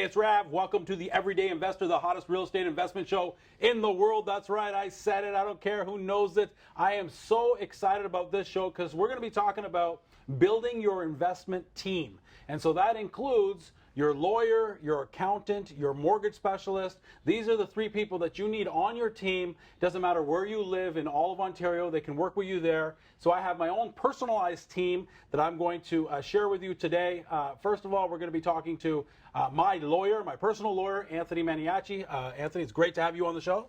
it's Rav. Welcome to the Everyday Investor, the hottest real estate investment show in the world. That's right, I said it. I don't care who knows it. I am so excited about this show because we're going to be talking about building your investment team. And so that includes your lawyer, your accountant, your mortgage specialist. These are the three people that you need on your team. Doesn't matter where you live in all of Ontario, they can work with you there. So I have my own personalized team that I'm going to share with you today. First of all, we're going to be talking to my lawyer, my personal lawyer, Anthony Maniaci. Anthony, it's great to have you on the show.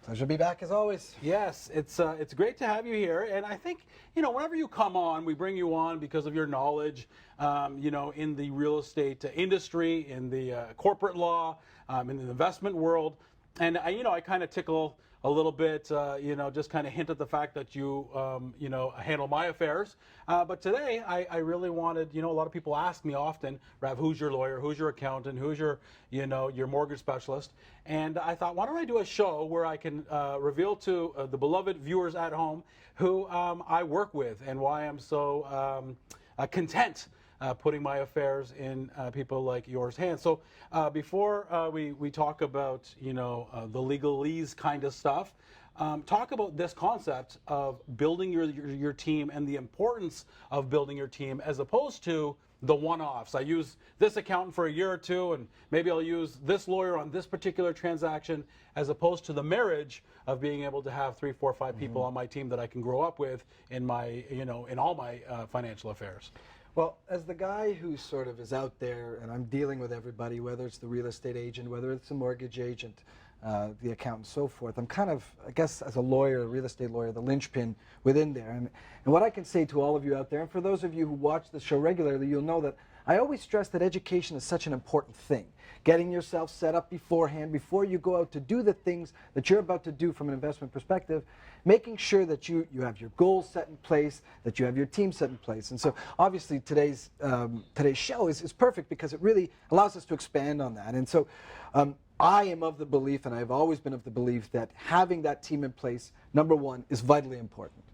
Pleasure to be back as always. Yes, it's great to have you here, and I think whenever you come on, we bring you on because of your knowledge, in the real estate industry, in the corporate law, in the investment world, and I kind of tickle a little bit, just kind of hint at the fact that you handle my affairs. But today, I really wanted, a lot of people ask me often, Rav, who's your lawyer, who's your accountant, who's your mortgage specialist? And I thought, why don't I do a show where I can reveal to the beloved viewers at home who I work with and why I'm so content putting my affairs in people like yours' hands. So before we talk about the legalese kind of stuff, talk about this concept of building your team and the importance of building your team as opposed to the one-offs. I use this accountant for a year or two, and maybe I'll use this lawyer on this particular transaction, as opposed to the marriage of being able to have 3, 4, 5 people on my team that I can grow up with in my in all my financial affairs. Well, as the guy who sort of is out there and I'm dealing with everybody, whether it's the real estate agent, whether it's the mortgage agent, the accountant, so forth, I'm kind of, I guess, as a lawyer, a real estate lawyer, the linchpin within there. And what I can say to all of you out there, and for those of you who watch the show regularly, you'll know that I always stress that education is such an important thing. Getting yourself set up beforehand, before you go out to do the things that you're about to do from an investment perspective, making sure that you have your goals set in place, that you have your team set in place. And so obviously today's show is perfect because it really allows us to expand on that. And so I am of the belief, and I've always been of the belief, that having that team in place, number one, is vitally important.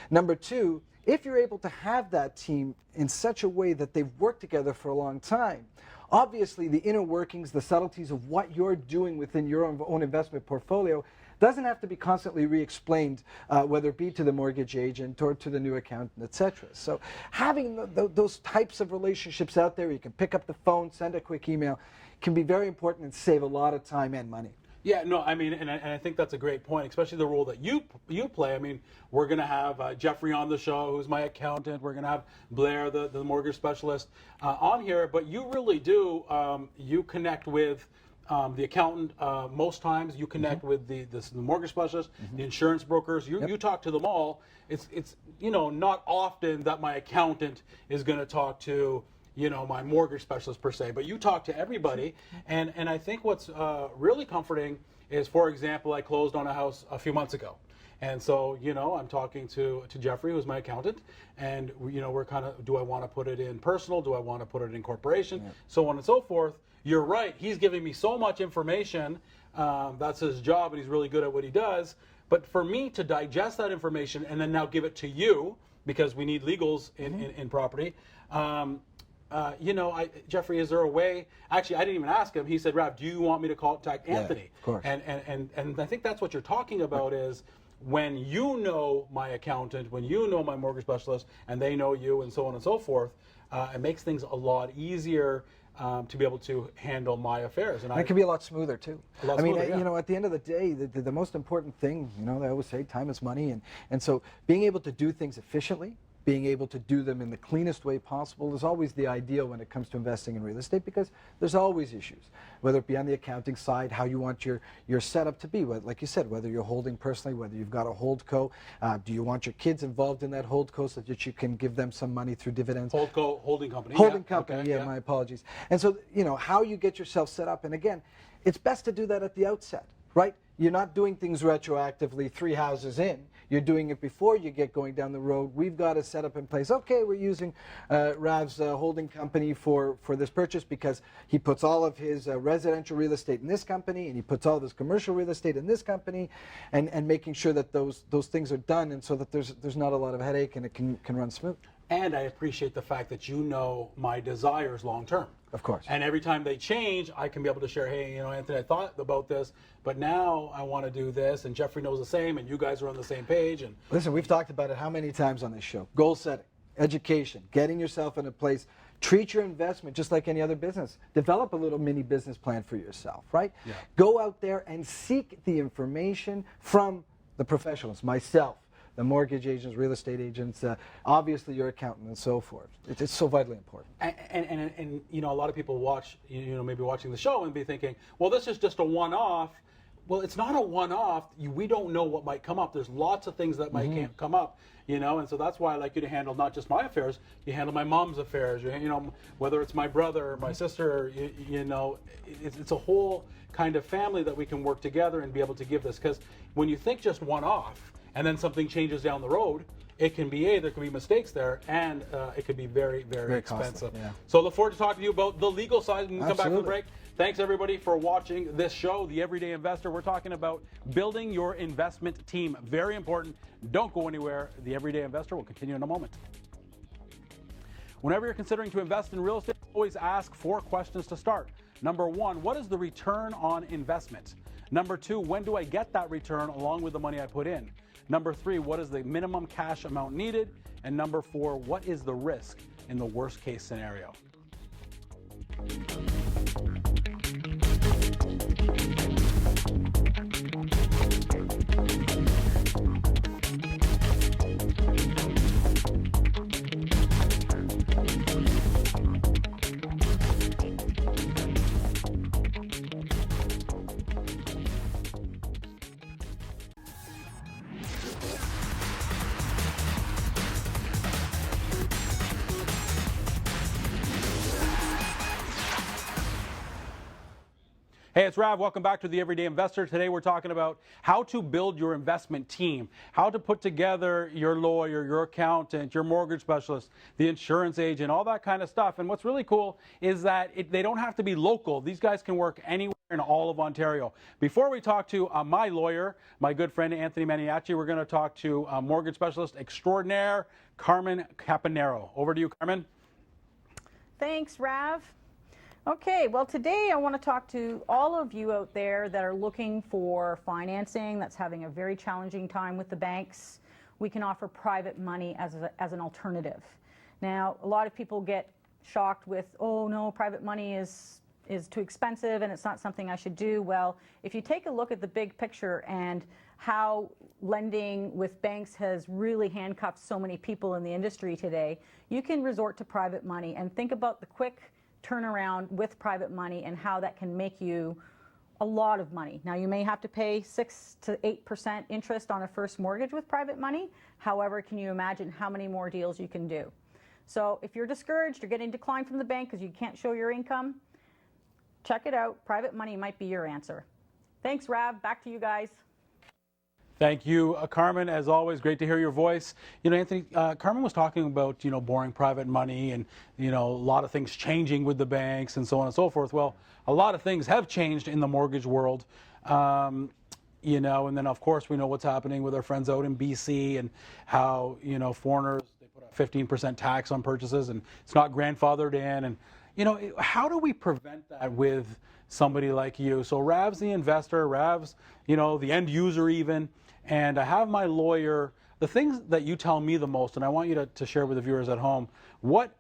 Number two, if you're able to have that team in such a way that they've worked together for a long time, obviously the inner workings, the subtleties of what you're doing within your own investment portfolio doesn't have to be constantly re-explained, whether it be to the mortgage agent or to the new accountant, etc. So having those types of relationships out there, you can pick up the phone, send a quick email, can be very important and save a lot of time and money. Yeah, no, I mean, and I think that's a great point, especially the role that you play. I mean, we're going to have Jeffrey on the show, who's my accountant. We're going to have Blair, the mortgage specialist, on here. But you really do, you connect with the accountant most times. You connect with the mortgage specialist, the insurance brokers. You talk to them all. It's not often that my accountant is going to talk to my mortgage specialist per se, but you talk to everybody. And I think what's really comforting is, for example, I closed on a house a few months ago. And so, I'm talking to Jeffrey, who's my accountant, and we're kind of, do I want to put it in personal? Do I want to put it in corporation? Yeah. So on and so forth. You're right. He's giving me so much information. That's his job, and he's really good at what he does. But for me to digest that information and then now give it to you, because we need legals in property, Jeffrey, is there a way? Actually, I didn't even ask him. He said, Rav, do you want me to contact Anthony? Yeah, of course. And I think that's what you're talking about is when you know my accountant, when you know my mortgage specialist, and they know you, and so on and so forth, it makes things a lot easier to be able to handle my affairs. And it can be a lot smoother, too. At the end of the day, the most important thing, they always say time is money. And so being able to do things efficiently, being able to do them in the cleanest way possible is always the ideal when it comes to investing in real estate, because there's always issues, whether it be on the accounting side, how you want your setup to be, like you said, whether you're holding personally, whether you've got a holdco, do you want your kids involved in that holdco so that you can give them some money through dividends? Holdco, holding company. Holding company, okay, my apologies. And so, how you get yourself set up, and again, it's best to do that at the outset, right? You're not doing things retroactively 3 houses in. You're doing it before you get going down the road. We've got a setup in place. Okay, we're using Rav's holding company for this purchase because he puts all of his residential real estate in this company, and he puts all of his commercial real estate in this company, and making sure that those things are done, and so that there's not a lot of headache and it can run smooth. And I appreciate the fact that you know my desires long term. Of course. And every time they change, I can be able to share, hey, Anthony, I thought about this, but now I want to do this, and Jeffrey knows the same, and you guys are on the same page. And listen, we've talked about it how many times on this show? Goal setting, education, getting yourself in a place. Treat your investment just like any other business. Develop a little mini business plan for yourself, right? Yeah. Go out there and seek the information from the professionals, myself, the mortgage agents, real estate agents, obviously your accountant, and so forth. It's so vitally important. And a lot of people watch, maybe watching the show and be thinking, well, this is just a one-off. Well, it's not a one-off. We don't know what might come up. There's lots of things that might come up, and so that's why I like you to handle not just my affairs. You handle my mom's affairs. Whether it's my brother or my sister. It's a whole kind of family that we can work together and be able to give this. Because when you think just one-off, and then something changes down the road, it can be there could be mistakes there, and it could be very, very expensive. Costly, yeah. So look forward to talking to you about the legal side when we come back from the break. Thanks everybody for watching this show, The Everyday Investor. We're talking about building your investment team. Very important. Don't go anywhere. The Everyday Investor will continue in a moment. Whenever you're considering to invest in real estate, always ask 4 questions to start. Number 1, what is the return on investment? Number 2, when do I get that return along with the money I put in? Number 3, what is the minimum cash amount needed? And number 4, what is the risk in the worst case scenario? Hey, it's Rav. Welcome back to The Everyday Investor. Today we're talking about how to build your investment team, how to put together your lawyer, your accountant, your mortgage specialist, the insurance agent, all that kind of stuff. And what's really cool is that they don't have to be local. These guys can work anywhere in all of Ontario. Before we talk to my lawyer, my good friend Anthony Maniaci, we're going to talk to mortgage specialist extraordinaire, Carmen Caponero. Over to you, Carmen. Thanks, Rav. Okay, well today I want to talk to all of you out there that are looking for financing, that's having a very challenging time with the banks. We can offer private money as an alternative. Now, a lot of people get shocked with, oh no, private money is too expensive and it's not something I should do. Well, if you take a look at the big picture and how lending with banks has really handcuffed so many people in the industry today, you can resort to private money and think about the quick turnaround with private money and how that can make you a lot of money. Now, you may have to pay 6 to 8% interest on a first mortgage with private money. However, can you imagine how many more deals you can do? So if you're discouraged, you're getting declined from the bank because you can't show your income, check it out. Private money might be your answer. Thanks, Rav. Back to you guys. Thank you, Carmen. As always, great to hear your voice. Anthony, Carmen was talking about, borrowing private money and, a lot of things changing with the banks and so on and so forth. Well, a lot of things have changed in the mortgage world, and then, of course, we know what's happening with our friends out in BC and how, foreigners, they put a 15% tax on purchases and it's not grandfathered in. And, how do we prevent that with somebody like you? So Rav's the investor, Rav's, the end user even. And I have my lawyer. The things that you tell me the most, and I want you to share with the viewers at home, what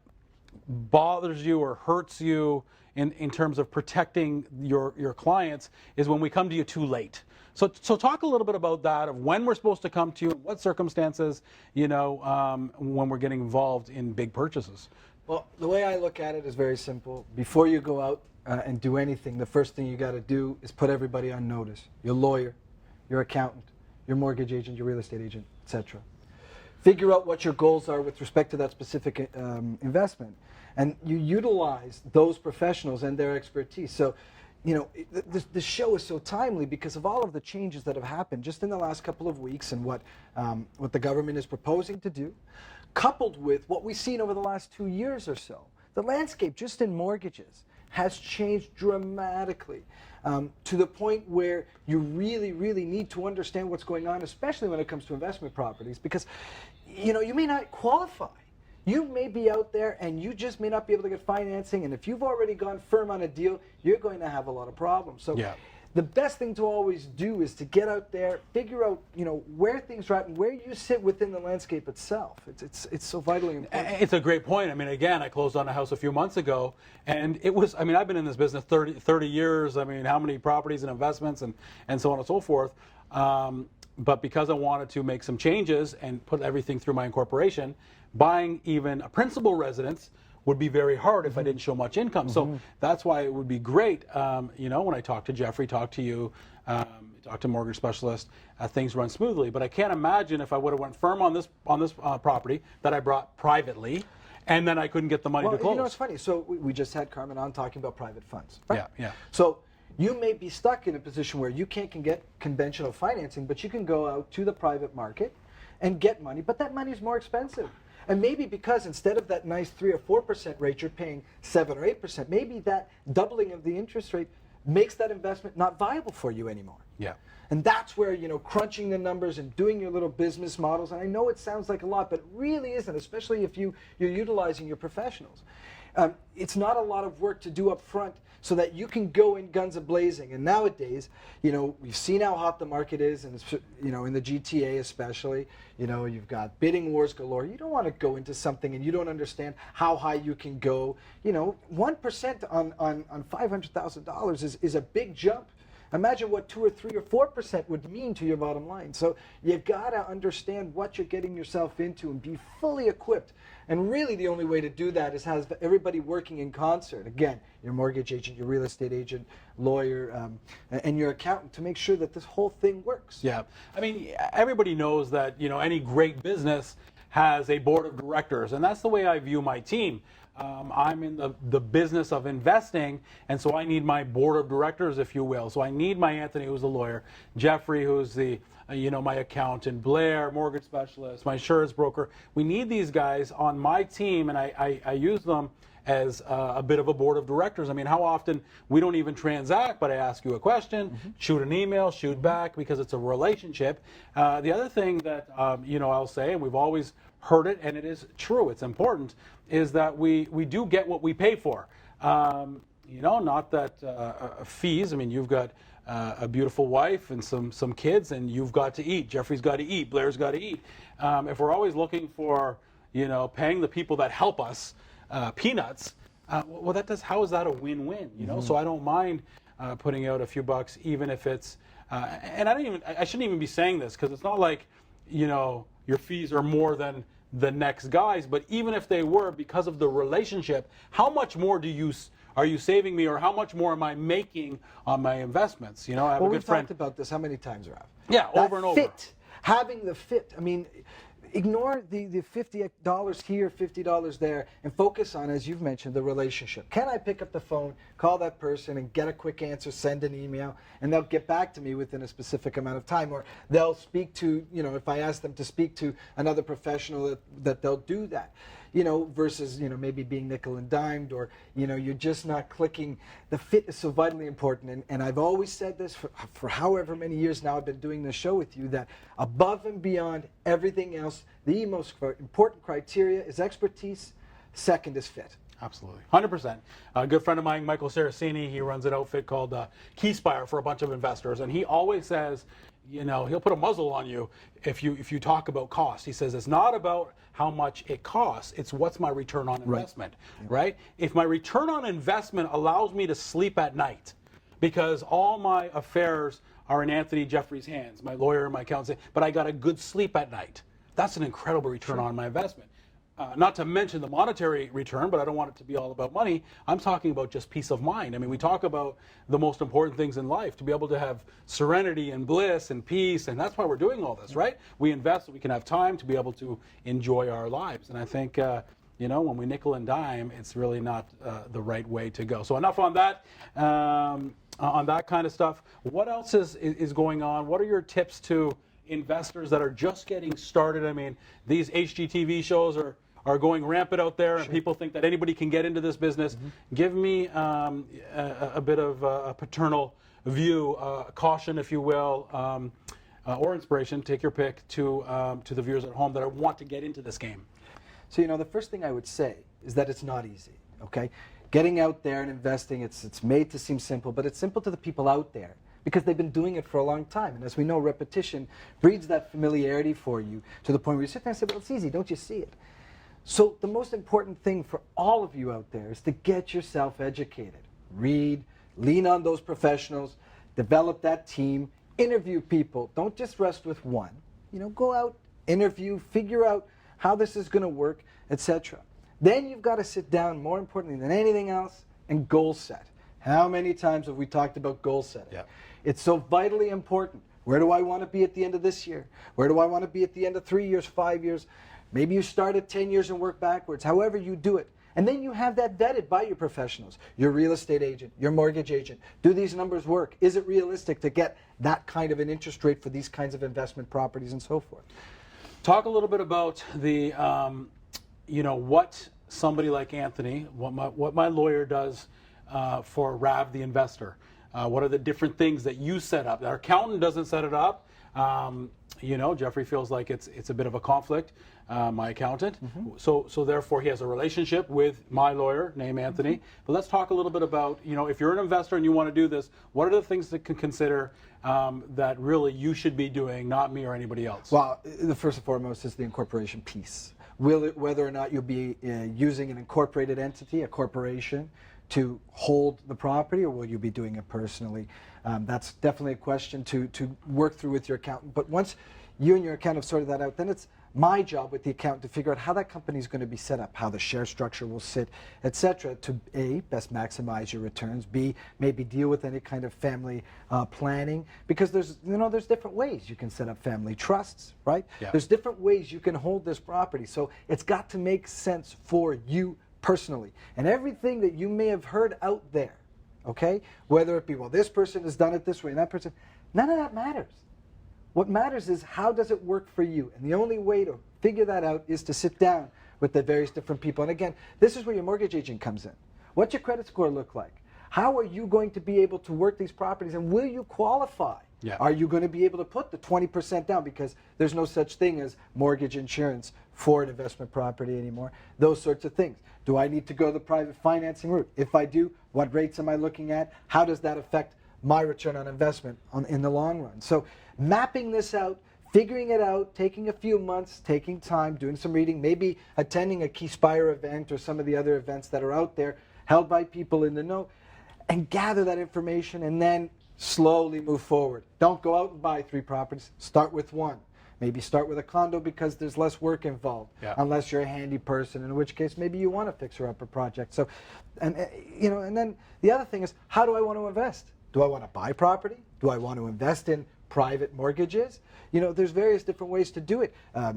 bothers you or hurts you in terms of protecting your clients is when we come to you too late. So talk a little bit about that, of when we're supposed to come to you, what circumstances, when we're getting involved in big purchases. Well, the way I look at it is very simple. Before you go out and do anything, the first thing you got to do is put everybody on notice. Your lawyer, your accountant, your mortgage agent, your real estate agent, etc. Figure out what your goals are with respect to that specific investment. And you utilize those professionals and their expertise. So, the show is so timely because of all of the changes that have happened just in the last couple of weeks and what the government is proposing to do, coupled with what we've seen over the last 2 years or so. The landscape just in mortgages has changed dramatically to the point where you really, really need to understand what's going on, especially when it comes to investment properties, because you may not qualify. You may be out there and you just may not be able to get financing, and if you've already gone firm on a deal, you're going to have a lot of problems. So the best thing to always do is to get out there, figure out, where things are at and where you sit within the landscape itself. It's so vitally important. It's a great point. I mean, again, I closed on a house a few months ago, and it was, I mean, I've been in this business 30 years. I mean, how many properties and investments and so on and so forth. But because I wanted to make some changes and put everything through my incorporation, buying even a principal residence would be very hard if I didn't show much income. So that's why it would be great, when I talk to Jeffrey, talk to you, talk to mortgage specialist, things run smoothly. But I can't imagine if I would have went firm on this property that I brought privately, and then I couldn't get the money to close. It's funny. So we just had Carmen on talking about private funds. Right? Yeah. So you may be stuck in a position where you can't get conventional financing, but you can go out to the private market and get money, but that money is more expensive. And maybe because instead of that nice 3 or 4% rate, you're paying 7 or 8%, maybe that doubling of the interest rate makes that investment not viable for you anymore. Yeah. And that's where, crunching the numbers and doing your little business models, and I know it sounds like a lot, but it really isn't, especially if you're utilizing your professionals. It's not a lot of work to do up front so that you can go in guns a-blazing. And nowadays, we've seen how hot the market is, and in the GTA especially, you've got bidding wars galore. You don't want to go into something and you don't understand how high you can go. 1% on $500,000 is a big jump. Imagine what 2 or 3 or 4% would mean to your bottom line. So you gotta understand what you're getting yourself into and be fully equipped. And really the only way to do that is have everybody working in concert. Again, your mortgage agent, your real estate agent, lawyer, and your accountant to make sure that this whole thing works. Yeah, I mean, everybody knows that, any great business has a board of directors, and that's the way I view my team. I'm in the business of investing, and so I need my board of directors, if you will. So I need my Anthony, who's the lawyer, Jeffrey, who's the, my accountant, Blair, mortgage specialist, my insurance broker. We need these guys on my team, and I use them as a bit of a board of directors. I mean, how often we don't even transact, but I ask you a question, shoot an email, shoot back, because it's a relationship. The other thing that, I'll say, and we've always heard it, and it is true, it's important, is that we do get what we pay for. Not that fees. I mean, you've got a beautiful wife and some kids, and you've got to eat. Jeffrey's got to eat. Blair's got to eat. If we're always looking for, paying the people that help us peanuts, how is that a win-win? So I don't mind putting out a few bucks, even if it's and I shouldn't even be saying this, because it's not like your fees are more than the next guys, but even if they were, because of the relationship, how much more are you saving me, or how much more am I making on my investments? I have a good friend. We've talked about this how many times, Rav? Yeah, over and over. Having the fit. I mean, ignore the $50 here, $50 there, and focus on, as you've mentioned, the relationship. Can I pick up the phone, call that person, and get a quick answer, send an email, and they'll get back to me within a specific amount of time, or they'll speak to, if I ask them to speak to another professional, that they'll do that. Versus, maybe being nickel and dimed, or, you're just not clicking. The fit is so vitally important. And I've always said this for however many years now I've been doing this show with you, that above and beyond everything else, the most important criteria is expertise, second is fit. Absolutely, 100%. A good friend of mine, Michael Saraceni, he runs an outfit called Keyspire for a bunch of investors, and he always says, he'll put a muzzle on you if you talk about cost. He says it's not about how much it costs, it's what's my return on investment, right? If my return on investment allows me to sleep at night, because all my affairs are in Anthony Jeffrey's hands, my lawyer and my accountant, but I got a good sleep at night, that's an incredible return on my investment. Not to mention the monetary return, but I don't want it to be all about money. I'm talking about just peace of mind. I mean, we talk about the most important things in life, to be able to have serenity and bliss and peace, and that's why we're doing all this, right? We invest so we can have time to be able to enjoy our lives. And I think, when we nickel and dime, it's really not the right way to go. So enough on that kind of stuff. What else is going on? What are your tips to investors that are just getting started? I mean, these HGTV shows are going rampant out there, and people think that anybody can get into this business. Give me a bit of a paternal view, caution, if you will, or inspiration, take your pick, to the viewers at home that want to get into this game. So, the first thing I would say is that it's not easy, okay? Getting out there and investing, it's made to seem simple, but it's simple to the people out there because they've been doing it for a long time. And as we know, repetition breeds that familiarity for you to the point where you sit there and say, well, it's easy, don't you see it? So the most important thing for all of you out there is to get yourself educated. Read, lean on those professionals, develop that team, interview people. Don't just rest with one. Go out, interview, figure out how this is going to work, etc. Then you've got to sit down, more importantly than anything else, and goal set. How many times have we talked about goal setting? Yeah. It's so vitally important. Where do I want to be at the end of this year? Where do I want to be at the end of 3 years, 5 years? Maybe you start at 10 years and work backwards, however you do it. And then you have that vetted by your professionals, your real estate agent, your mortgage agent. Do these numbers work? Is it realistic to get that kind of an interest rate for these kinds of investment properties and so forth? Talk a little bit about the, what somebody like Anthony, what my lawyer does for Rav the investor. What are the different things that you set up? Our accountant doesn't set it up. Jeffrey feels like it's a bit of a conflict, my accountant. Mm-hmm. So therefore he has a relationship with my lawyer named Anthony. Mm-hmm. But let's talk a little bit about, if you're an investor and you want to do this, what are the things that can consider that really you should be doing, not me or anybody else? Well, the first and foremost is the incorporation piece. Whether or not you'll be using an incorporated entity, a corporation, to hold the property, or will you be doing it personally? That's definitely a question to work through with your accountant. But once you and your accountant have sorted that out, then it's my job with the accountant to figure out how that company is going to be set up, how the share structure will sit, etc., to A, best maximize your returns, B, maybe deal with any kind of family planning, because there's different ways you can set up family trusts, right? Yeah. There's different ways you can hold this property, so it's got to make sense for you personally. And everything that you may have heard out there, okay, whether it be, well, this person has done it this way and that person, none of that matters. What matters is how does it work for you? And the only way to figure that out is to sit down with the various different people. And again, this is where your mortgage agent comes in. What's your credit score look like? How are you going to be able to work these properties, and will you qualify? Yeah. Are you going to be able to put the 20% down, because there's no such thing as mortgage insurance for an investment property anymore? Those sorts of things. Do I need to go the private financing route? If I do, what rates am I looking at? How does that affect my return on investment in the long run? So mapping this out, figuring it out, taking a few months, taking time, doing some reading, maybe attending a Key Spire event or some of the other events that are out there held by people in the know, and gather that information and then slowly move forward. Don't go out and buy 3 properties. Start with 1. Maybe start with a condo because there's less work involved, unless you're a handy person, in which case maybe you want to fix her up a project. So, and then the other thing is, how do I want to invest? Do I want to buy property? Do I want to invest in private mortgages? There's various different ways to do it.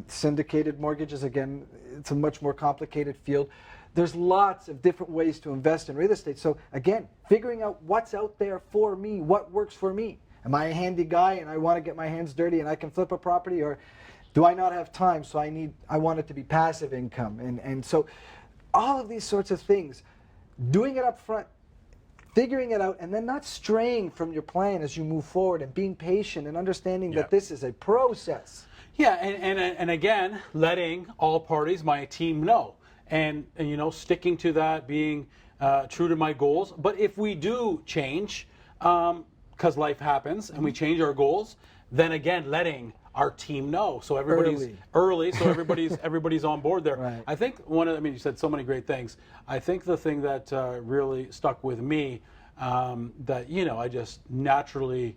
Syndicated mortgages, again, it's a much more complicated field. There's lots of different ways to invest in real estate. So again, figuring out what's out there for me, what works for me. Am I a handy guy and I want to get my hands dirty and I can flip a property, or do I not have time, so I want it to be passive income? And so all of these sorts of things, doing it up front, figuring it out, and then not straying from your plan as you move forward, and being patient and understanding that this is a process. Yeah, and again, letting all parties, my team, know. And sticking to that, being true to my goals. But if we do change, because life happens, and we change our goals, then again, letting our team know, so everybody's early so everybody's on board there. Right. I think you said so many great things. I think the thing that really stuck with me, that I just naturally,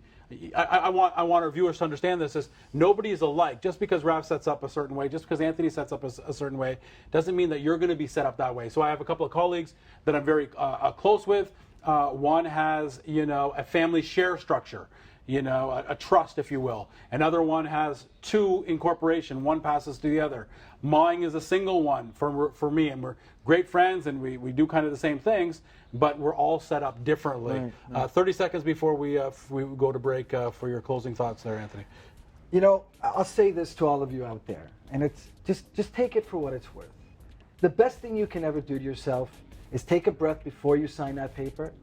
I want our viewers to understand this, is nobody is alike. Just because Rav sets up a certain way, just because Anthony sets up a certain way, doesn't mean that you're going to be set up that way. So I have a couple of colleagues that I'm very close with. One has, a family share structure, a trust, if you will. Another one has 2 incorporation. One passes to the other. Mine is a single one for me, and we're great friends, and we do kind of the same things, but we're all set up differently. Right. 30 seconds before we go to break for your closing thoughts there, Anthony. I'll say this to all of you out there, and it's just take it for what it's worth. The best thing you can ever do to yourself is take a breath before you sign that paper.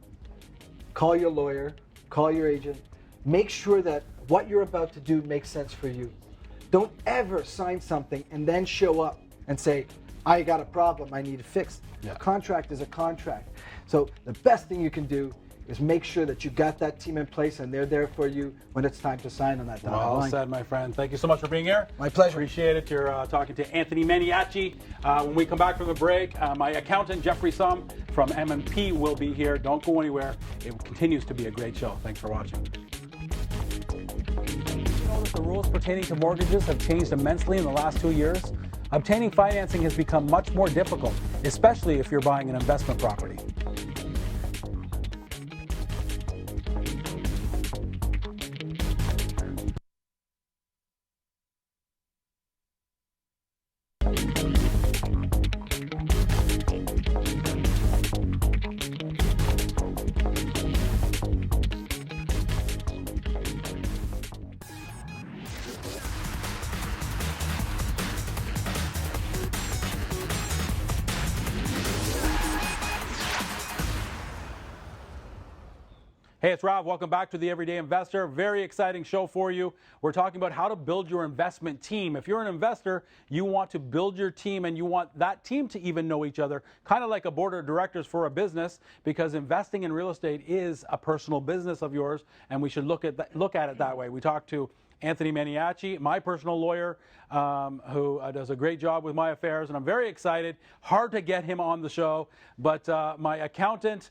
Call your lawyer, call your agent. Make sure that what you're about to do makes sense for you. Don't ever sign something and then show up and say, I got a problem, I need it fixed. Yeah. A contract is a contract. So the best thing you can do is make sure that you got that team in place and they're there for you when it's time to sign on that dotted Well line. said, my friend. Thank you so much for being here. My pleasure. Appreciate it. You're talking to Anthony Maniaci. When we come back from the break, my accountant, Jeffrey Sum from M&P, will be here. Don't go anywhere. It continues to be a great show. Thanks for watching. The rules pertaining to mortgages have changed immensely in the last 2 years. Obtaining financing has become much more difficult, especially if you're buying an investment property. Hey, it's Rav. Welcome back to The Everyday Investor. Very exciting show for you. We're talking about how to build your investment team. If you're an investor, you want to build your team and you want that team to even know each other, kind of like a board of directors for a business, because investing in real estate is a personal business of yours, and we should look at it that way. We talked to Anthony Maniaci, my personal lawyer, who does a great job with my affairs, and I'm very excited. Hard to get him on the show, but my accountant,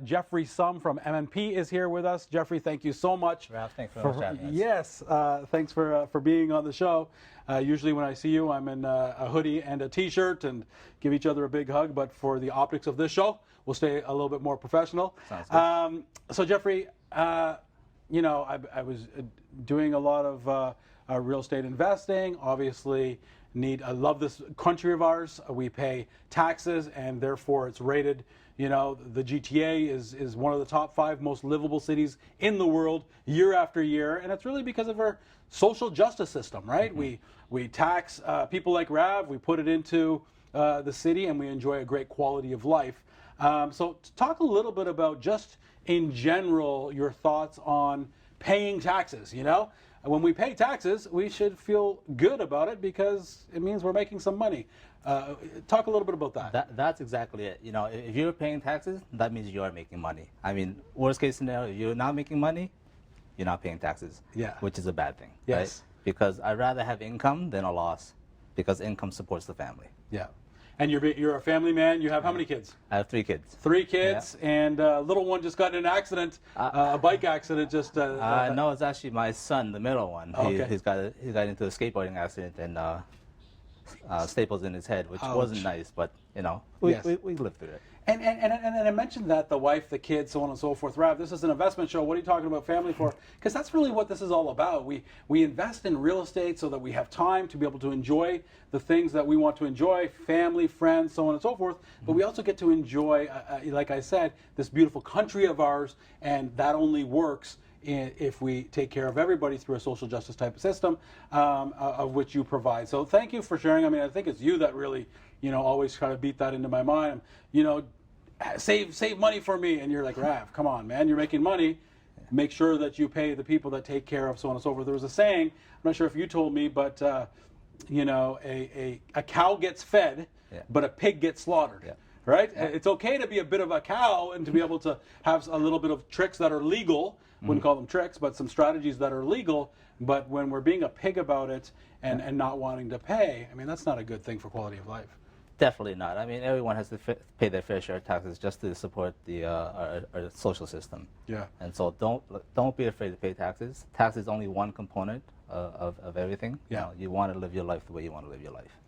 Jeffrey Sum from M&P, is here with us. Jeffrey, thank you so much. Ralph, thanks for having us. Yes, thanks for being on the show. Usually when I see you, I'm in a hoodie and a T-shirt and give each other a big hug, but for the optics of this show, we'll stay a little bit more professional. Sounds good. So Jeffrey, you know, I was doing a lot of real estate investing. Obviously, I love this country of ours. We pay taxes, and therefore it's rated. You know, the GTA is one of the top 5 most livable cities in the world year after year, and it's really because of our social justice system, right? Mm-hmm. We tax people like Rav. We put it into the city, and we enjoy a great quality of life. So talk a little bit about just in general your thoughts on paying taxes. You know, when we pay taxes, we should feel good about it because it means we're making some money. Talk a little bit about that. That's exactly it. You know, if you're paying taxes, that means you are making money. I mean, worst case scenario, if you're not making money, you're not paying taxes. Yeah. Which is a bad thing. Yes. Right? Because I'd rather have income than a loss, because income supports the family. Yeah. And you're a family man. You have how many kids? I have 3 kids. 3 kids, yeah. And little one just got in an accident, a bike accident. Just no, it's actually my son, the middle one. Okay. He got into a skateboarding accident and staples in his head, which Ouch. wasn't nice, but you know, we Yes. lived through it. And I mentioned that the wife, the kids, so on and so forth. Rav, this is an investment show. What are you talking about family for? Because that's really what this is all about. We invest in real estate so that we have time to be able to enjoy the things that we want to enjoy, family, friends, so on and so forth. But we also get to enjoy, like I said, this beautiful country of ours, and that only works if we take care of everybody through a social justice type of system, of which you provide. So thank you for sharing. I mean, I think it's you that really, you know, always try to beat that into my mind. You know, save money for me, and you're like, Rav, come on, man, you're making money. Make sure that you pay the people that take care of, so on and so forth. There was a saying, I'm not sure if you told me, but you know, a cow gets fed, Yeah. but a pig gets slaughtered. Yeah. Right? Yeah. It's okay to be a bit of a cow and to be able to have a little bit of tricks that are legal. Wouldn't call them tricks, but some strategies that are legal. But when we're being a pig about it and not wanting to pay, I mean, that's not a good thing for quality of life. Definitely not. I mean, everyone has to pay their fair share of taxes just to support the our social system. Yeah. And so don't be afraid to pay taxes. Tax is only one component of everything. Yeah. You know, you want to live your life the way you want to live your life.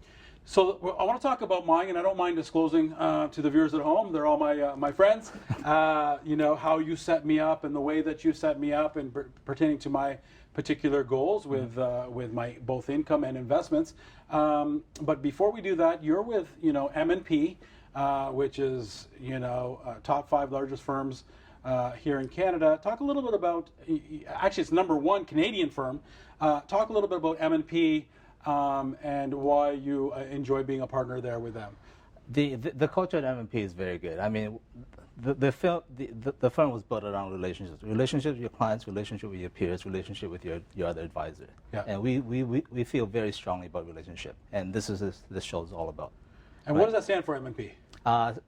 So I want to talk about mine, and I don't mind disclosing to the viewers at home. They're all my friends. You know, how you set me up and the way that you set me up, and pertaining to my particular goals with my both income and investments. But before we do that, you're with M&P, which is top 5 largest firms here in Canada. Talk a little bit about, actually it's #1 Canadian firm. Talk a little bit about M&P. And why you enjoy being a partner there with them. The culture at M&P is very good. I mean, the firm was built around relationships with your clients, relationship with your peers, relationship with your other advisor. Yeah. And we feel very strongly about relationship, and this show is all about. And what does that stand for, MNP?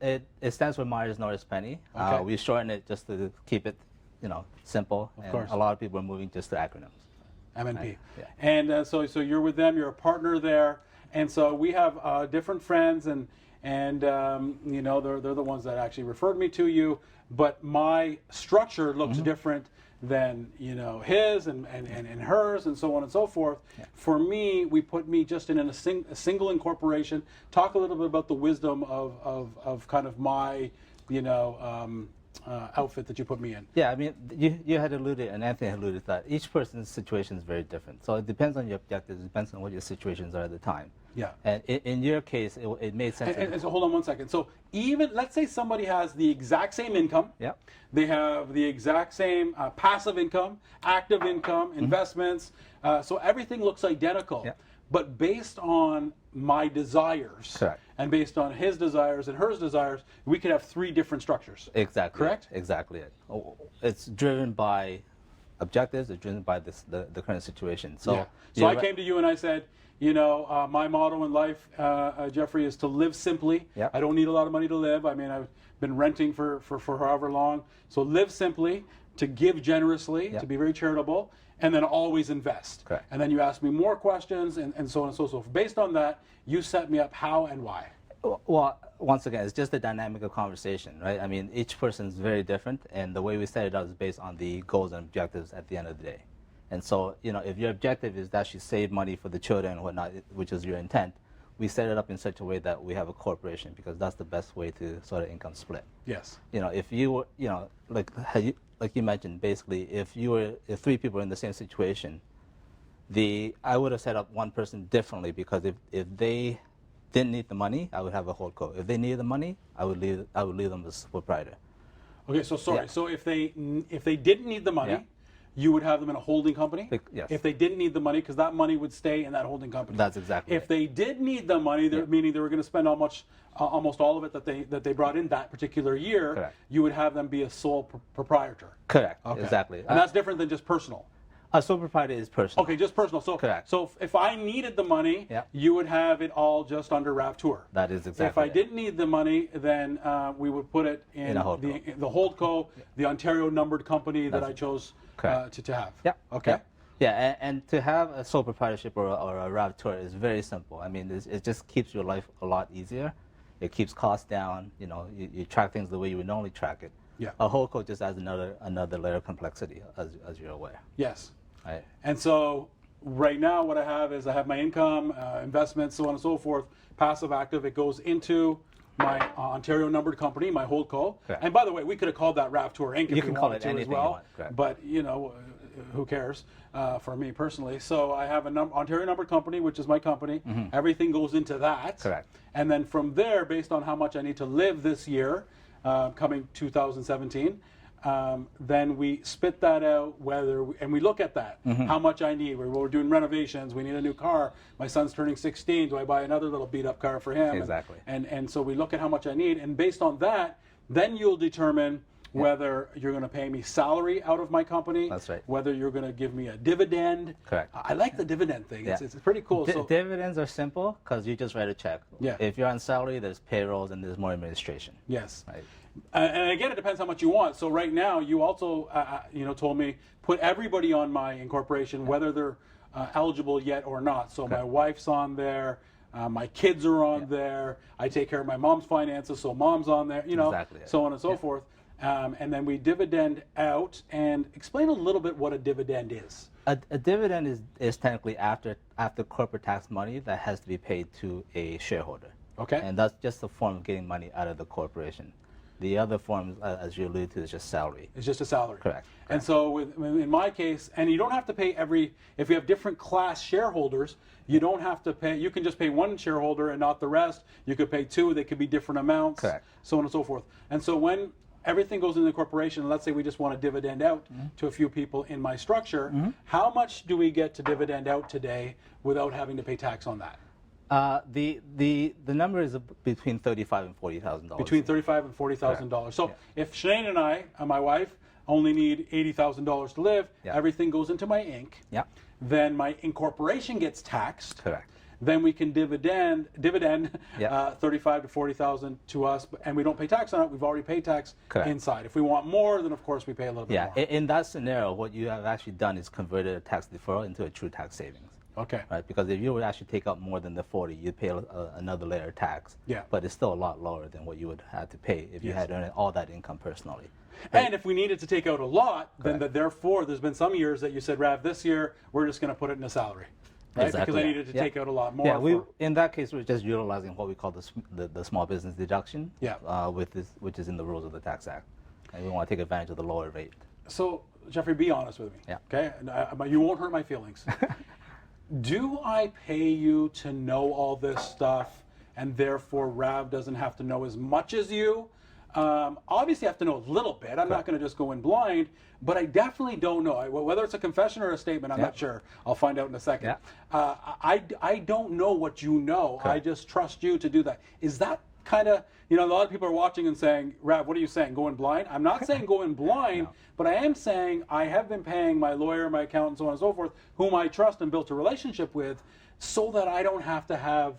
It stands for Myers Norris Penny. Okay. We shorten it just to keep it, simple. Of and course. a lot of people are moving just to acronyms. MNP. Yeah. And so you're with them. You're a partner there. And so we have different friends, and they're the ones that actually referred me to you. But my structure looks different than his and hers and so on and so forth. Yeah. For me, we put me just in a single incorporation. Talk a little bit about the wisdom of kind of my outfit that you put me in. Yeah, I mean, you had alluded, and Anthony had alluded to that each person's situation is very different. So it depends on your objectives, it depends on what your situations are at the time. Yeah. And in your case, it made sense. And so hold on one second. So even, let's say somebody has the exact same income. Yeah. They have the exact same passive income, active income, investments. So everything looks identical. Yeah. But based on my desires, Correct. and based on his desires and hers desires, we could have 3 different structures. Exactly. Correct? Exactly it. It's driven by objectives, it's driven by the current situation. So, Yeah. So I came to you and I said, my motto in life, Jeffrey, is to live simply. Yep. I don't need a lot of money to live. I mean, I've been renting for however long. So live simply, to give generously, Yep. to be very charitable, and then always invest. Correct. And then you ask me more questions and so on and so forth. Based on that, you set me up how and why. Well, once again, it's just a dynamic of conversation, right? I mean, each person's very different, and the way we set it up is based on the goals and objectives at the end of the day. And so, if your objective is that you save money for the children and whatnot, which is your intent, we set it up in such a way that we have a corporation, because that's the best way to sort of income split. Yes. If you were, like you mentioned, basically, if 3 people are in the same situation, I would have set up one person differently, because if they didn't need the money, I would have a holdco. If they needed the money, I would leave them as proprietor. Okay, so sorry. Yeah. So if they didn't need the money, Yeah. you would have them in a holding company? Yes. If they didn't need the money, because that money would stay in that holding company. That's exactly If it. they did need the money, meaning they were going to spend almost all of it that they brought in that particular year, Correct. you would have them be a sole proprietor. Correct. Okay. Exactly. And that's different than just personal. A sole proprietor is personal. Okay, just personal. So, Correct. So if I needed the money, Yeah. you would have it all just under Rav Toor. That is exactly If I it. didn't need the money, then we would put it in a holdco. the holdco, the Ontario numbered company that I chose Correct. to have. Yeah. Okay. Yeah, and to have a sole proprietorship or a Rav Toor is very simple. I mean, it just keeps your life a lot easier. It keeps costs down. You track things the way you would normally track it. Yeah. A holdco just adds another layer of complexity, as you're aware. Yes. Right. And so right now what I have my income, investments, so on and so forth, passive, active. It goes into my Ontario numbered company, my holdco. Correct. And by the way, we could have called that Rav Toor Inc. You if can we call wanted it to as anything you well. want, correct. But who cares for me personally? So I have an Ontario numbered company, which is my company. Everything goes into that. Correct. And then from there, based on how much I need to live this year, coming 2017. Then we spit that out, and we look at that, how much I need. We're doing renovations. We need a new car. My son's turning 16. Do I buy another little beat up car for him? Exactly. And so we look at how much I need, and based on that, then you'll determine whether you're going to pay me salary out of my company. That's right. Whether you're going to give me a dividend. Correct. I like the dividend thing. Yeah. It's pretty cool. So Dividends are simple because you just write a check. Yeah. If you're on salary, there's payrolls and there's more administration. yes. Right. And again, it depends how much you want. So right now, you also, told me put everybody on my incorporation, whether they're eligible yet or not. So my wife's on there, my kids are on there. I take care of my mom's finances, so mom's on there. Exactly. So on and so forth. And then we dividend out. And explain a little bit what a dividend is. A dividend is technically after corporate tax money that has to be paid to a shareholder. Okay. And that's just a form of getting money out of the corporation. The other form, as you alluded to, is just salary. It's just a salary. Correct. And so in my case, and you don't have to pay if you have different class shareholders, you don't have to pay, you can just pay one shareholder and not the rest. You could pay 2, they could be different amounts. Correct. So on and so forth. And so when everything goes into the corporation, and let's say we just want to dividend out to a few people in my structure, how much do we get to dividend out today without having to pay tax on that? The number is between $35,000 and $40,000. Between $35,000 and $40,000. So if Sinead and I and my wife only need $80,000 to live, Yeah. everything goes into my Inc. Yeah. Then my incorporation gets taxed. Correct. then we can dividend Yeah. 35 to 40,000 to us, and we don't pay tax on it. We've already paid tax Correct. inside. If we want more, then of course we pay a little bit Yeah, more. in that scenario, what you have actually done is converted a tax deferral into a true tax savings. Okay. Right, because if you would actually take out more than the 40, you'd pay another layer of tax. Yeah. But it's still a lot lower than what you would have to pay if you Yes. had earned all that income personally. And if we needed to take out a lot, then Correct. therefore there's been some years that you said, Rav, this year we're just going to put it in a salary, right? Exactly, Because I yeah. needed to Yeah. take out a lot more. Yeah, for- in that case, we're just utilizing what we call the small business deduction, Yeah. which is in the rules of the Tax Act. And we want to take advantage of the lower rate. So, Jeffrey, be honest with me. Yeah. Okay? And you won't hurt my feelings. Do I pay you to know all this stuff, and therefore Rav doesn't have to know as much as you? Obviously, I have to know a little bit. I'm not going to just go in blind, but I definitely don't know. Whether it's a confession or a statement, I'm Yeah. not sure. I'll find out in a second. Yeah. I don't know what you know. I Correct. just trust you to do that. Is that kind of, a lot of people are watching and saying, Rav, what are you saying, going blind? I'm not saying going blind, No. but I am saying I have been paying my lawyer, my accountant, so on and so forth, whom I trust and built a relationship with, so that I don't have to have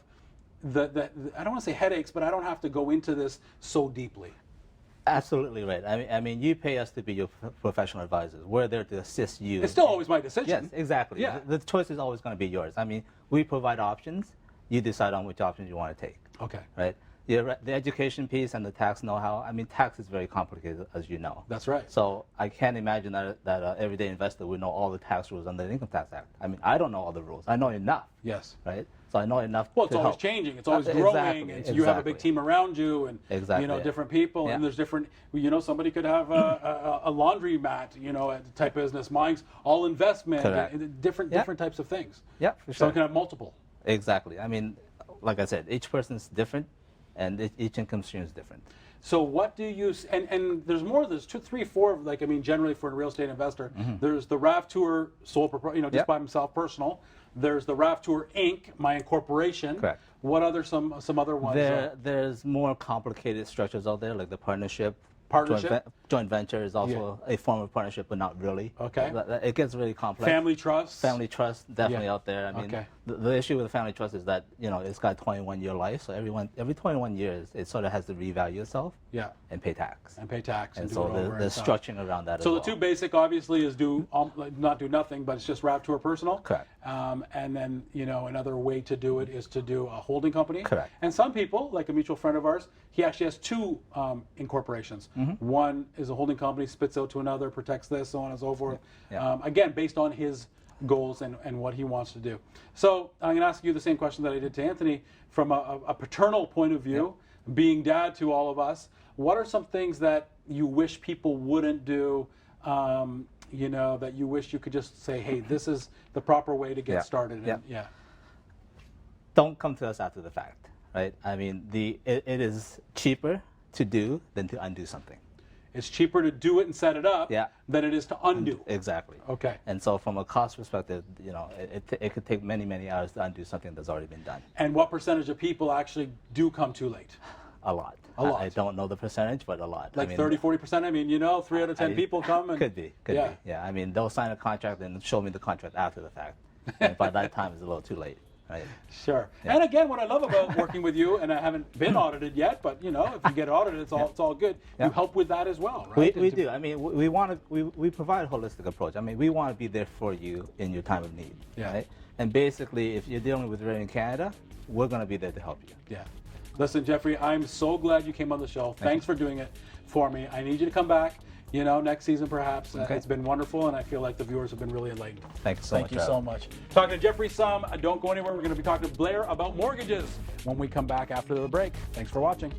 I don't want to say headaches, but I don't have to go into this so deeply. Absolutely right. I mean, you pay us to be your professional advisors. We're there to assist you. It's still always my decision. Yes, exactly. Yeah. The choice is always going to be yours. I mean, we provide options. You decide on which options you want to take. Okay. Right? The education piece and the tax know-how. I mean, tax is very complicated, as you know. That's right. So I can't imagine that an everyday investor would know all the tax rules under the Income Tax Act. I mean, I don't know all the rules. I know enough. Yes. Right? So I know enough. Well, it's to always help. changing. It's always Exactly, growing. And you have a big exactly. team around you, and Exactly, yeah. different people, Yeah. and there's different. Somebody could have a laundry mat, type business. Mine's all investment, Correct. and different Yeah. different types of things. Yeah, for So sure. it can have multiple. Exactly. I mean, like I said, each person's different, and each income stream is different. So what do you and there's more. There's 2, 3, 4. Generally for a real estate investor, there's the Rav Toor sole proprietor, just Yep. by himself, personal. There's the Rav Toor Inc., my incorporation. Correct. What other some other ones? There's more complicated structures out there, like the partnership. Partnership? Joint venture is also a form of partnership, but not really. Okay. It gets really complex. Family trust. Family trust, definitely Yeah. out there. I mean, Okay. the issue with the family trust is that, it's got a 21-year life, so every 21 years, it sort of has to revalue itself Yeah. and pay tax. And pay tax. And do so it over the and stuff. structuring around that So as the well. two basic, obviously, is not do nothing, but it's just Rav Tour personal. Correct. And then another way to do it is to do a holding company. Correct. And some people, like a mutual friend of ours, he actually has two incorporations. Mm-hmm. One is a holding company, spits out to another, protects this, so on and so forth. Yeah. Again, based on his goals and what he wants to do. So I'm going to ask you the same question that I did to Anthony from a paternal point of view, being dad to all of us. What are some things that you wish people wouldn't do? That you wish you could just say, hey, this is the proper way to get Yeah. started. Yeah. And, Don't come to us after the fact, right? I mean, it is cheaper to do than to undo something. It's cheaper to do it and set it up Yeah. than it is to undo. Exactly. Okay. And so from a cost perspective, it could take many, many hours to undo something that's already been done. And what percentage of people actually do come too late? A lot. A lot. I don't know the percentage, but a lot. Like I mean, 30, 40%? I mean, 3 out of 10 people come. And, Could be. Yeah. Be. Yeah. I mean, they'll sign a contract and show me the contract after the fact. And by that time, it's a little too late. Right. Sure. Yeah. And again, what I love about working with you, and I haven't been audited yet, but if you get audited, it's all good. Yeah. You help with that as well, right? We do. I mean, we provide a holistic approach. I mean, we want to be there for you in your time of need. Yeah. Right. And basically, if you're dealing with rent in Canada, we're going to be there to help you. Yeah. Listen, Jeffrey, I'm so glad you came on the show. Thanks for doing it for me. I need you to come back, next season perhaps. Okay. It's been wonderful, and I feel like the viewers have been really enlightened. Thank you so much. Thank you Rob. so much. Talking to Jeffrey Sum. Don't go anywhere. We're going to be talking to Blair about mortgages when we come back after the break. Thanks for watching.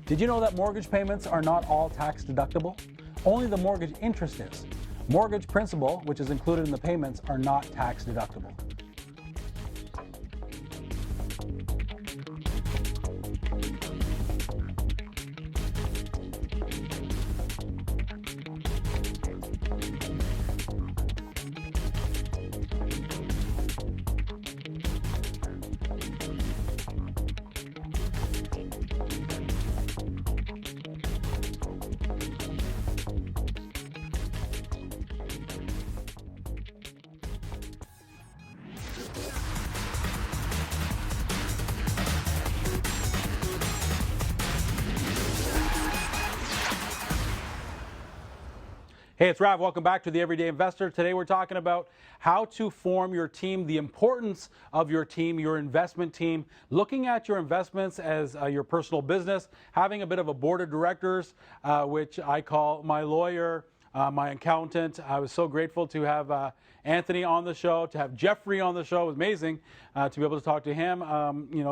Did you know that mortgage payments are not all tax deductible? Only the mortgage interest is. Mortgage principal, which is included in the payments, are not tax deductible. Hey, it's Rav. Welcome back to the Everyday Investor. Today we're talking about how to form your team, the importance of your team, your investment team, looking at your investments as your personal business, having a bit of a board of directors, which I call my lawyer, my accountant. I was so grateful to have Anthony on the show, to have Jeffrey on the show. It was amazing to be able to talk to him,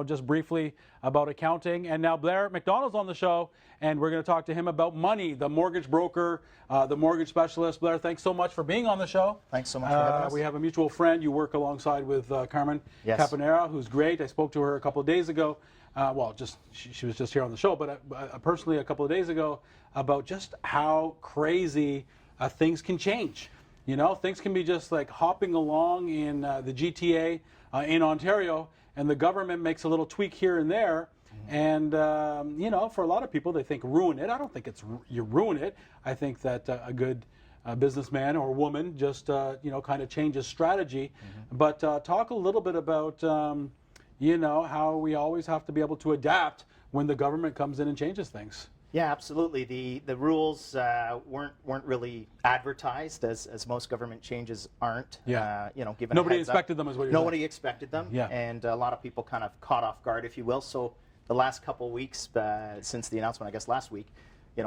just briefly about accounting. And now Blair McDonald's on the show, and we're going to talk to him about money, the mortgage broker, the mortgage specialist. Blair, thanks so much for being on the show. Thanks so much for having us. We have a mutual friend. You work alongside with Carmen Caponera, who's great. I spoke to her a couple of days ago. She was just here on the show, but personally a couple of days ago about just how crazy things can change. You know, things can be just like hopping along in the GTA in Ontario, and the government makes a little tweak here and there. And, for a lot of people, they think ruin it. I don't think it's you ruin it. I think that a good businessman or woman just, kind of changes strategy. But talk a little bit about, how we always have to be able to adapt when the government comes in and changes things. Yeah, absolutely. The rules weren't really advertised as most government changes aren't. Yeah. Given Nobody expected them, is what you're saying. Nobody expected them. Yeah. And a lot of people kind of caught off guard, if you will. So the last couple of weeks since the announcement, I guess last week,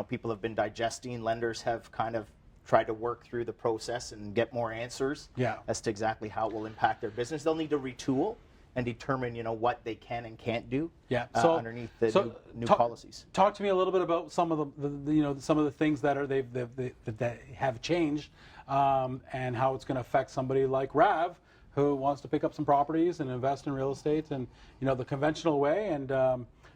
people have been digesting. Lenders have kind of tried to work through the process and get more answers as to exactly how it will impact their business. They'll need to retool and determine, what they can and can't do underneath the new policies. Talk to me a little bit about some of some of the things that are that have changed, and how it's going to affect somebody like Rav, who wants to pick up some properties and invest in real estate, and the conventional way, and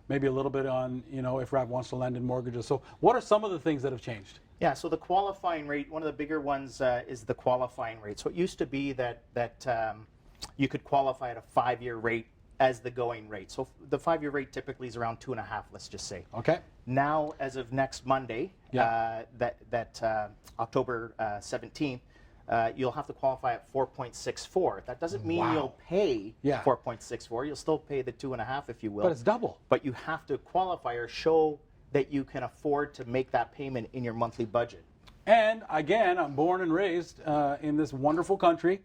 maybe a little bit on if Rav wants to lend in mortgages. So, what are some of the things that have changed? Yeah, so the qualifying rate, one of the bigger ones is the qualifying rate. So it used to be that you could qualify at a 5-year rate as the going rate. So the 5-year rate typically is around 2.5, let's just say. Okay. Now, as of next Monday, October 17th, you'll have to qualify at 4.64. That doesn't mean you'll pay 4.64. You'll still pay the 2.5, if you will. But it's double. But you have to qualify or show that you can afford to make that payment in your monthly budget. And again, I'm born and raised in this wonderful country,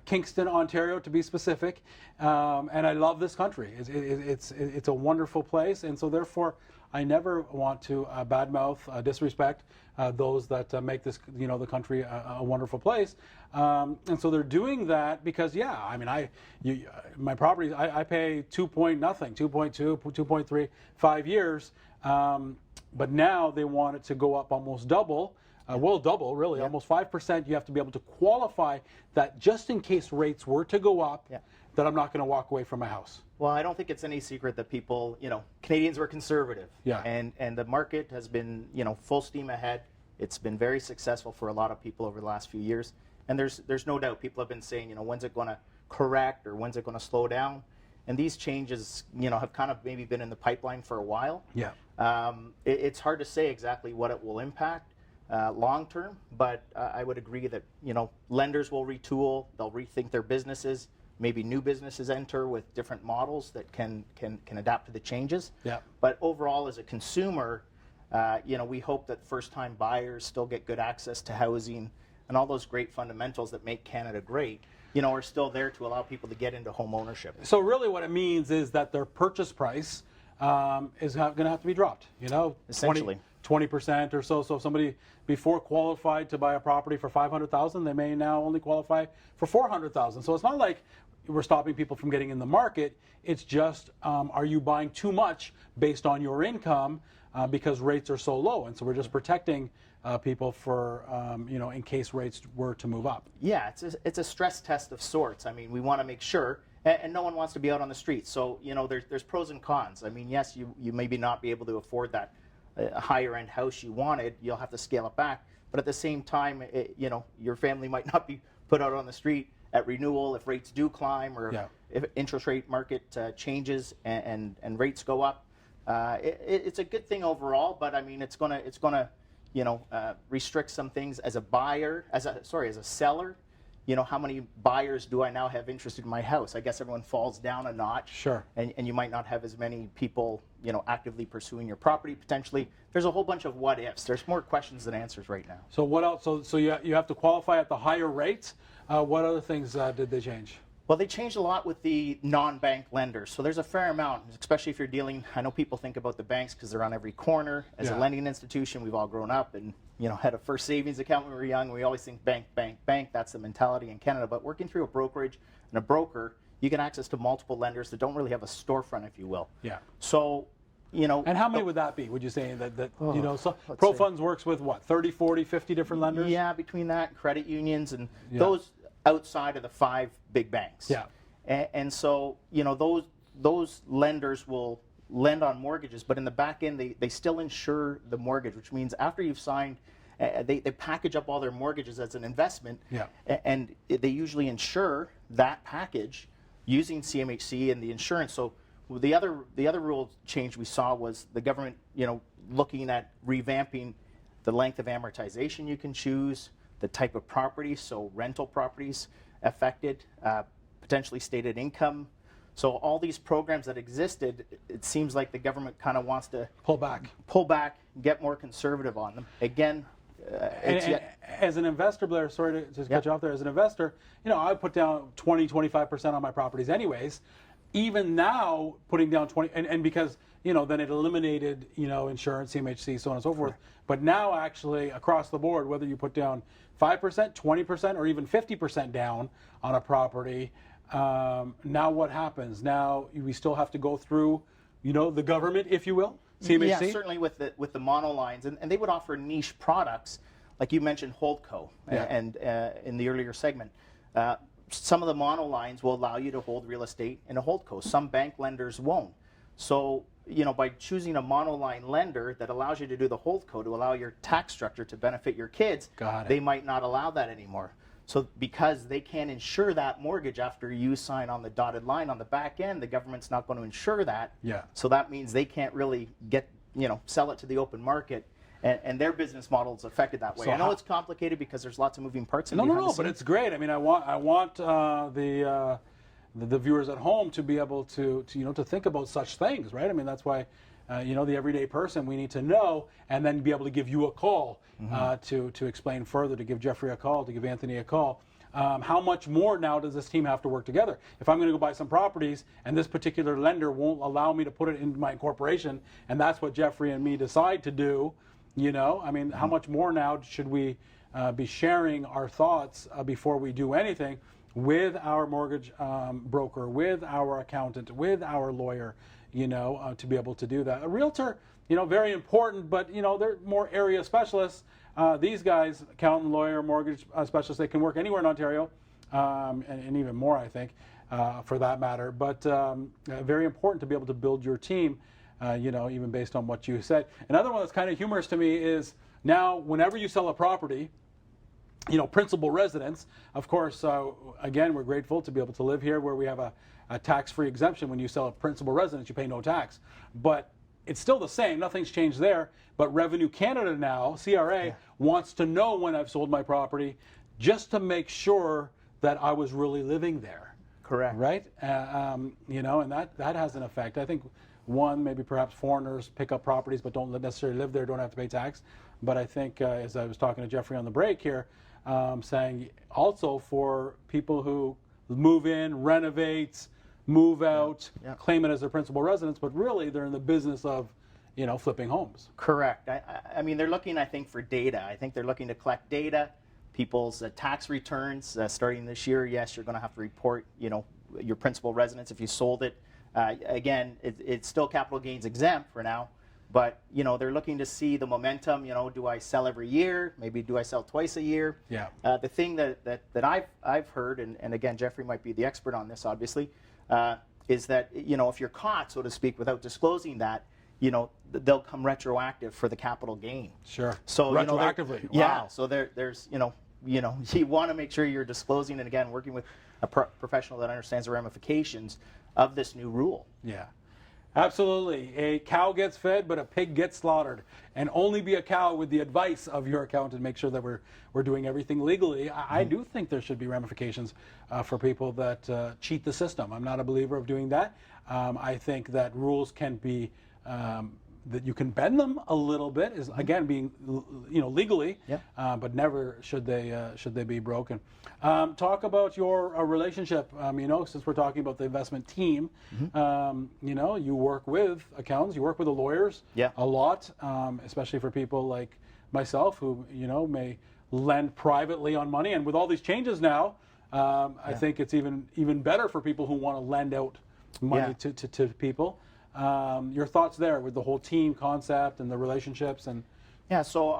Kingston, Ontario, to be specific, and I love this country. It's a wonderful place, and so therefore, I never want to badmouth, disrespect those that make this, the country a wonderful place. And so they're doing that because, my properties, I pay 2.0, 2.2, 2.3, 5 years, but now they want it to go up almost double. Double, really, almost 5%. You have to be able to qualify that just in case rates were to go up, that I'm not going to walk away from my house. Well, I don't think it's any secret that people, Canadians were conservative. Yeah. And the market has been, full steam ahead. It's been very successful for a lot of people over the last few years. And there's no doubt people have been saying, when's it going to correct or when's it going to slow down? And these changes, have kind of maybe been in the pipeline for a while. Yeah. It's hard to say exactly what it will impact long term, but I would agree that, lenders will retool, they'll rethink their businesses. Maybe new businesses enter with different models that can adapt to the changes. Yeah. But overall, as a consumer, we hope that first-time buyers still get good access to housing and all those great fundamentals that make Canada great, are still there to allow people to get into home ownership. So really what it means is that their purchase price is going to have to be dropped, Essentially. 20% or so. So if somebody before qualified to buy a property for $500,000, they may now only qualify for $400,000. So it's not like we're stopping people from getting in the market. It's just, are you buying too much based on your income because rates are so low? And so we're just protecting people for, in case rates were to move up. Yeah, it's a stress test of sorts. I mean, we want to make sure, and no one wants to be out on the streets. So, there's pros and cons. I mean, yes, you maybe not be able to afford that higher end house you wanted. You'll have to scale it back. But at the same time, your family might not be put out on the street at renewal if rates do climb or if interest rate market changes and rates go up. It's a good thing overall, but I mean, it's gonna restrict some things as a buyer, as a seller. how many buyers do I now have interested in my house? I guess everyone falls down a notch. Sure. And you might not have as many people, actively pursuing your property potentially. There's a whole bunch of what ifs. There's more questions than answers right now. So what else? So you have to qualify at the higher rates. What other things did they change? Well, they changed a lot with the non-bank lenders. So there's a fair amount, especially if you're dealing, I know people think about the banks because they're on every corner. As a lending institution, we've all grown up and, had a first savings account when we were young. We always think bank, bank, bank. That's the mentality in Canada. But working through a brokerage and a broker, you get access to multiple lenders that don't really have a storefront, if you will. Yeah. So, And how many would that be? Would you say that so Pro Funds works with what, 30, 40, 50 different lenders? Yeah, between that and credit unions and those outside of the 5 big banks. Yeah. And so, those lenders will lend on mortgages, but in the back end, they still insure the mortgage, which means after you've signed, they package up all their mortgages as an investment, and they usually insure that package using CMHC and the insurance. So the other rule change we saw was the government, looking at revamping the length of amortization you can choose, the type of property, so rental properties affected, potentially stated income. So all these programs that existed, it seems like the government kind of wants to pull back, get more conservative on them. Again, as an investor, Blair, sorry to just cut you off there. As an investor, I put down 20, 25% on my properties anyways. Even now, putting down 20, and because, then it eliminated, insurance, CMHC, so on and so forth. But now actually across the board, whether you put down 5%, 20%, or even 50% down on a property, now what happens? Now we still have to go through, the government, if you will, CMHC? Yeah, certainly with the monolines, and they would offer niche products, like you mentioned, Holdco, and in the earlier segment. Some of the monolines will allow you to hold real estate in a Holdco. Some bank lenders won't. So, by choosing a monoline lender that allows you to do the Holdco to allow your tax structure to benefit your kids, they might not allow that anymore. So because they can't insure that mortgage after you sign on the dotted line on the back end, the government's not going to insure that. Yeah. So that means they can't really sell it to the open market. And their business model is affected that way. So I know it's complicated because there's lots of moving parts. No, but it's great. I mean, I want the viewers at home to be able to think about such things, right? I mean, that's why the everyday person, we need to know, and then be able to give you a call to explain further, to give Jeffrey a call, to give Anthony a call. How much more now does this team have to work together? If I'm going to go buy some properties and this particular lender won't allow me to put it into my incorporation, and that's what Jeffrey and me decide to do. I mean, how much more now should we be sharing our thoughts before we do anything with our mortgage broker, with our accountant, with our lawyer, to be able to do that. A realtor, very important, but, they're more area specialists. These guys, accountant, lawyer, mortgage specialists, they can work anywhere in Ontario, and even more, I think, for that matter. But very important to be able to build your team. Even based on what you said. Another one that's kind of humorous to me is now whenever you sell a property, principal residence, of course, again, we're grateful to be able to live here where we have a tax-free exemption. When you sell a principal residence, you pay no tax. But it's still the same. Nothing's changed there. But Revenue Canada now, CRA, wants to know when I've sold my property just to make sure that I was really living there. Correct. Right? And that has an effect. I think one, maybe perhaps foreigners pick up properties but don't necessarily live there, don't have to pay tax. But I think, as I was talking to Jeffrey on the break here, saying also for people who move in, renovate, move out, claim it as their principal residence, but really they're in the business of, flipping homes. Correct. I mean, they're looking, I think, for data. I think they're looking to collect data, people's tax returns. Starting this year, yes, you're going to have to report, your principal residence if you sold it. Again, it's still capital gains exempt for now, but they're looking to see the momentum. Do I sell every year? Maybe do I sell twice a year? Yeah. The thing that I've heard, and again, Jeffrey might be the expert on this, obviously, is that if you're caught, so to speak, without disclosing that, they'll come retroactive for the capital gain. Sure. So retroactively. Wow. Yeah. So there's you want to make sure you're disclosing, and again, working with a professional that understands the ramifications of this new rule. Yeah. Absolutely. A cow gets fed, but a pig gets slaughtered. And only be a cow with the advice of your accountant. Make sure that we're doing everything legally. I do think there should be ramifications for people that cheat the system. I'm not a believer of doing that. I think that rules can be that you can bend them a little bit, is again being legally, but never should they be broken. Talk about your relationship. Since we're talking about the investment team, you work with accountants, you work with the lawyers a lot, especially for people like myself who may lend privately on money. And with all these changes now, I think it's even better for people who want to lend out money to people. Your thoughts there with the whole team concept and the relationships and. Yeah, so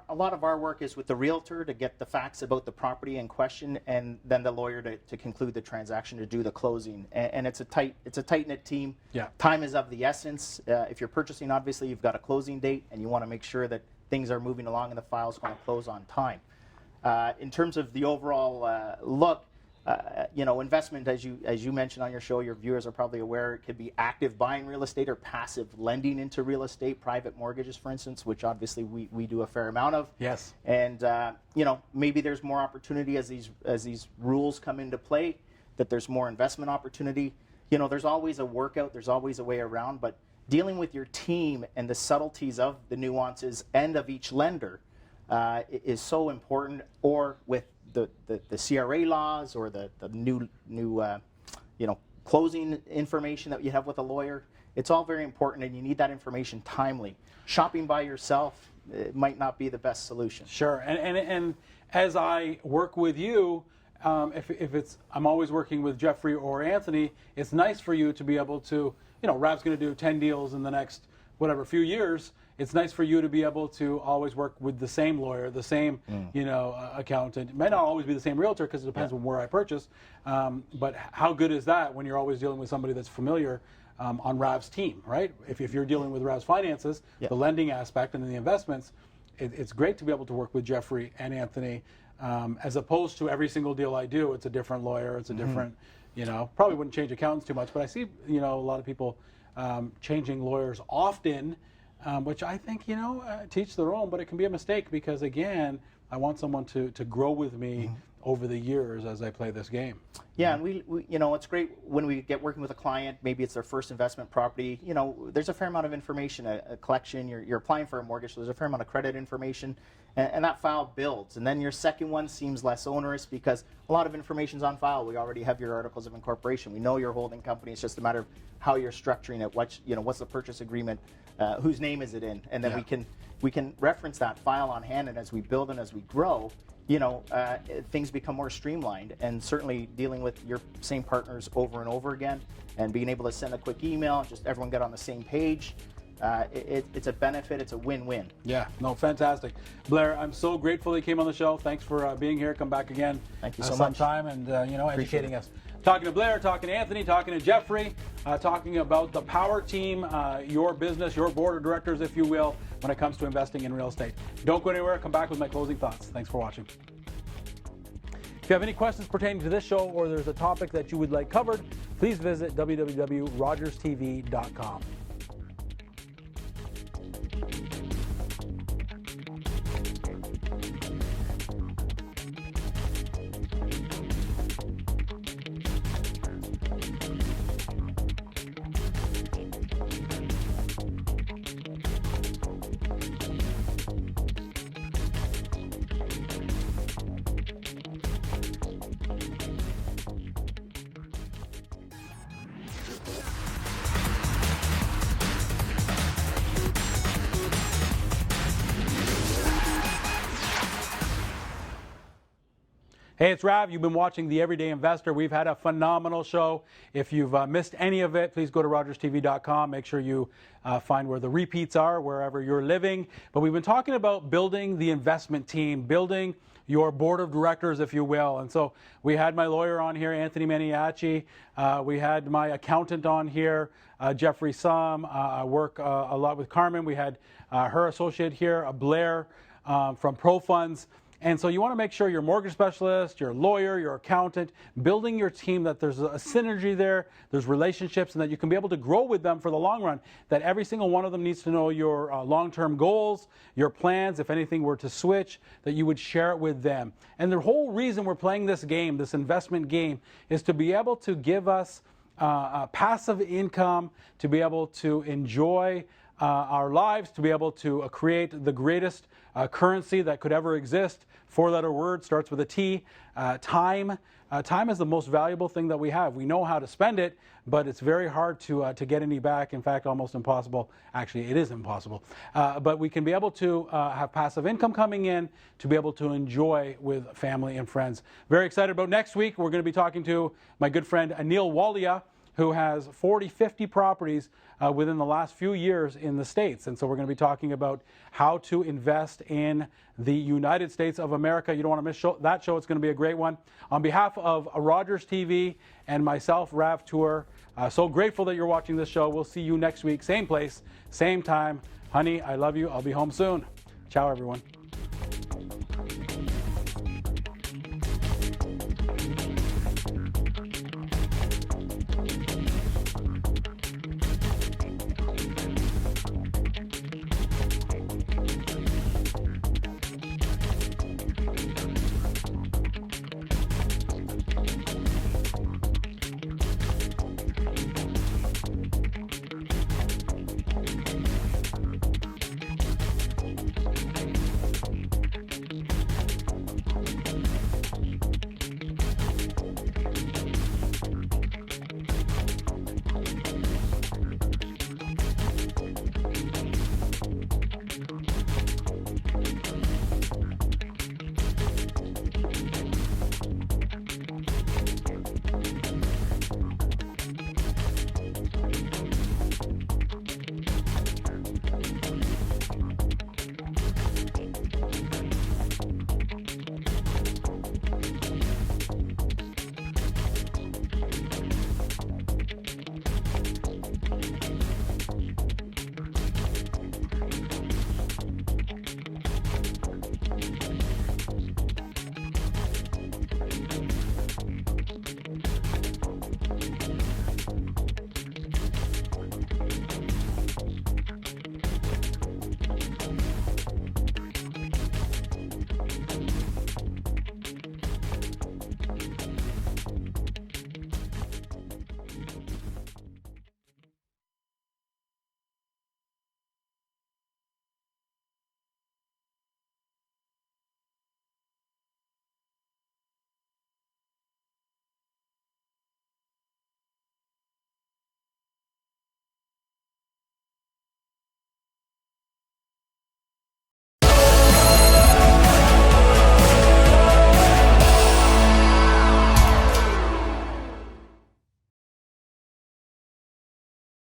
a lot of our work is with the realtor to get the facts about the property in question, and then the lawyer to conclude the transaction, to do the closing. And it's a tight-knit team. Yeah. Time is of the essence. If you're purchasing, obviously you've got a closing date, and you want to make sure that things are moving along and the file's going to close on time. In terms of the overall look, investment, as you mentioned on your show, your viewers are probably aware, it could be active buying real estate or passive lending into real estate, private mortgages, for instance, which obviously we do a fair amount of. Yes. And maybe there's more opportunity as these rules come into play, that there's more investment opportunity. There's always a workout, there's always a way around, but dealing with your team and the subtleties of the nuances and of each lender is so important, or with the CRA laws or the new closing information that you have with a lawyer. It's all very important, and you need that information timely. Shopping by yourself, it might not be the best solution. Sure, and as I work with you, if it's, I'm always working with Jeffrey or Anthony, it's nice for you to be able to, Rav's going to do 10 deals in the next few years. It's nice for you to be able to always work with the same lawyer, the same, accountant. It may not always be the same realtor because it depends on where I purchase. But how good is that when you're always dealing with somebody that's familiar on Rav's team, right? If you're dealing with Rav's finances, the lending aspect and then the investments, it's great to be able to work with Jeffrey and Anthony, as opposed to every single deal I do, it's a different lawyer, it's a different, probably wouldn't change accountants too much, but I see, a lot of people changing lawyers often. Which I think, teach their own, but it can be a mistake because, again, I want someone to grow with me over the years as I play this game. Yeah, and we it's great when we get working with a client, maybe it's their first investment property, there's a fair amount of information, a collection, you're applying for a mortgage, so there's a fair amount of credit information, and that file builds. And then your second one seems less onerous because a lot of information's on file. We already have your articles of incorporation. We know your holding company. It's just a matter of how you're structuring it, what's the purchase agreement, whose name is it in, and then we can reference that file on hand, and as we build and as we grow, things become more streamlined. And certainly dealing with your same partners over and over again and being able to send a quick email, just everyone get on the same page, it's a benefit, it's a win-win. Yeah, no, fantastic. Blair, I'm so grateful that you came on the show. Thanks for being here. Come back again. Thank you so much. Sometime and, educating us. Talking to Blair, talking to Anthony, talking to Jeffrey, talking about the power team, your business, your board of directors, if you will, when it comes to investing in real estate. Don't go anywhere. Come back with my closing thoughts. Thanks for watching. If you have any questions pertaining to this show or there's a topic that you would like covered, please visit www.rogerstv.com. Hey, it's Rav. You've been watching The Everyday Investor. We've had a phenomenal show. If you've missed any of it, please go to rogerstv.com. Make sure you find where the repeats are, wherever you're living. But we've been talking about building the investment team, building your board of directors, if you will. And so we had my lawyer on here, Anthony Maniaci. We had my accountant on here, Jeffrey Sum. I work a lot with Carmen. We had her associate here, Blair from Pro Funds. And so you want to make sure your mortgage specialist, your lawyer, your accountant, building your team, that there's a synergy there, there's relationships, and that you can be able to grow with them for the long run, that every single one of them needs to know your long-term goals, your plans, if anything were to switch, that you would share it with them. And the whole reason we're playing this game, this investment game, is to be able to give us passive income, to be able to enjoy our lives, to be able to create the greatest currency that could ever exist. Four-letter word, starts with a T. Time. Time is the most valuable thing that we have. We know how to spend it, but it's very hard to get any back. In fact, almost impossible. Actually, it is impossible. But we can be able to have passive income coming in to be able to enjoy with family and friends. Very excited about next week. We're going to be talking to my good friend Anil Walia, who has 50 properties within the last few years in the States. And so we're going to be talking about how to invest in the United States of America. You don't want to miss that show. It's going to be a great one. On behalf of Rogers TV and myself, Rav Toor, so grateful that you're watching this show. We'll see you next week. Same place, same time. Honey, I love you. I'll be home soon. Ciao, everyone.